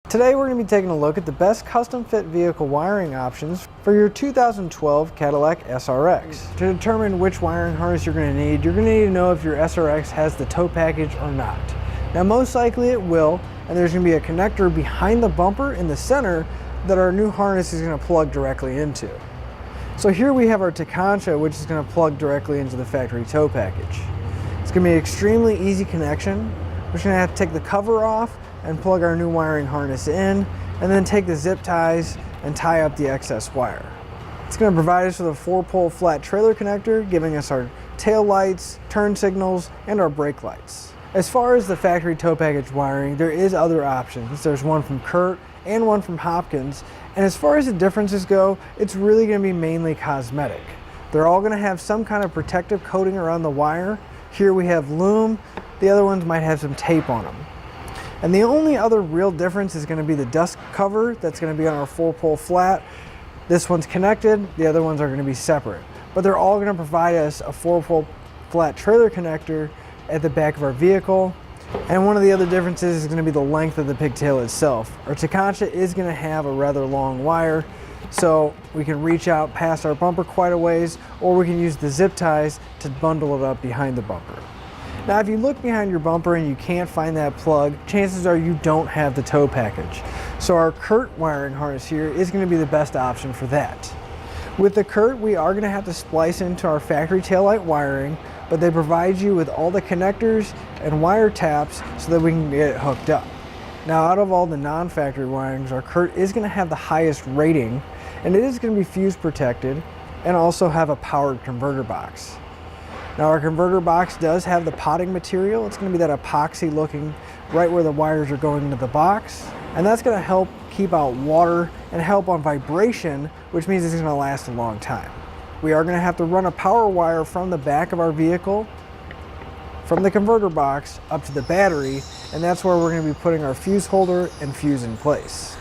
Today we're going to be taking a look at the best custom fit vehicle wiring options for your 2012 Cadillac SRX. To determine which wiring harness you're going to need to know if your SRX has the tow package or not. Now most likely it will, and there's going to be a connector behind the bumper in the center that our new harness is going to plug directly into. So here we have our Tekonsha, which is going to plug directly into the factory tow package. It's going to be an extremely easy connection. We're just going to have to take the cover off and plug our new wiring harness in, and then take the zip ties and tie up the excess wire. It's going to provide us with a 4-pole flat trailer connector, giving us our tail lights, turn signals, and our brake lights. As far as the factory tow package wiring, there is other options. There's one from Curt and one from Hopkins, and as far as the differences go, it's really going to be mainly cosmetic. They're all going to have some kind of protective coating around the wire. Here we have loom, the other ones might have some tape on them. And the only other real difference is going to be the dust cover that's going to be on our 4-pole flat. This one's connected, the other ones are going to be separate. But they're all going to provide us a 4-pole flat trailer connector at the back of our vehicle. And one of the other differences is going to be the length of the pigtail itself. Our Tekonsha is going to have a rather long wire, so we can reach out past our bumper quite a ways, or we can use the zip ties to bundle it up behind the bumper. Now if you look behind your bumper and you can't find that plug, chances are you don't have the tow package. So our Curt wiring harness here is going to be the best option for that. With the Curt, we are going to have to splice into our factory taillight wiring, but they provide you with all the connectors and wire taps so that we can get it hooked up. Now out of all the non-factory wirings, our Curt is going to have the highest rating, and it is going to be fuse protected and also have a powered converter box. Now our converter box does have the potting material. It's going to be that epoxy looking right where the wires are going into the box. And that's going to help keep out water and help on vibration, which means it's going to last a long time. We are going to have to run a power wire from the back of our vehicle, from the converter box up to the battery, and that's where we're going to be putting our fuse holder and fuse in place.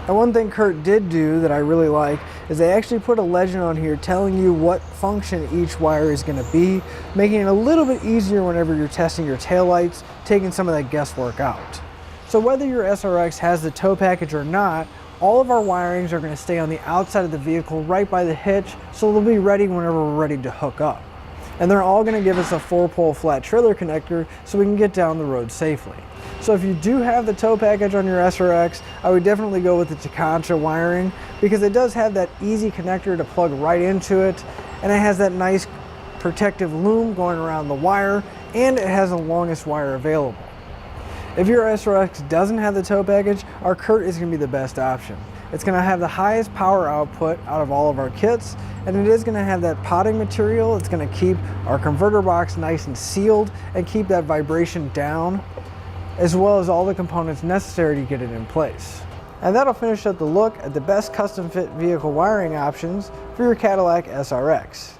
And one thing Curt did do that I really like is they actually put a legend on here telling you what function each wire is going to be, making it a little bit easier whenever you're testing your taillights, taking some of that guesswork out. So whether your SRX has the tow package or not, all of our wirings are going to stay on the outside of the vehicle right by the hitch, so they'll be ready whenever we're ready to hook up. And they're all going to give us a 4-pole flat trailer connector so we can get down the road safely. So if you do have the tow package on your SRX, I would definitely go with the Tekonsha wiring because it does have that easy connector to plug right into it, and it has that nice protective loom going around the wire, and it has the longest wire available. If your SRX doesn't have the tow package, our Curt is going to be the best option. It's going to have the highest power output out of all of our kits, and it is going to have that potting material. It's going to keep our converter box nice and sealed and keep that vibration down, as well as all the components necessary to get it in place. And that'll finish up the look at the best custom fit vehicle wiring options for your Cadillac SRX.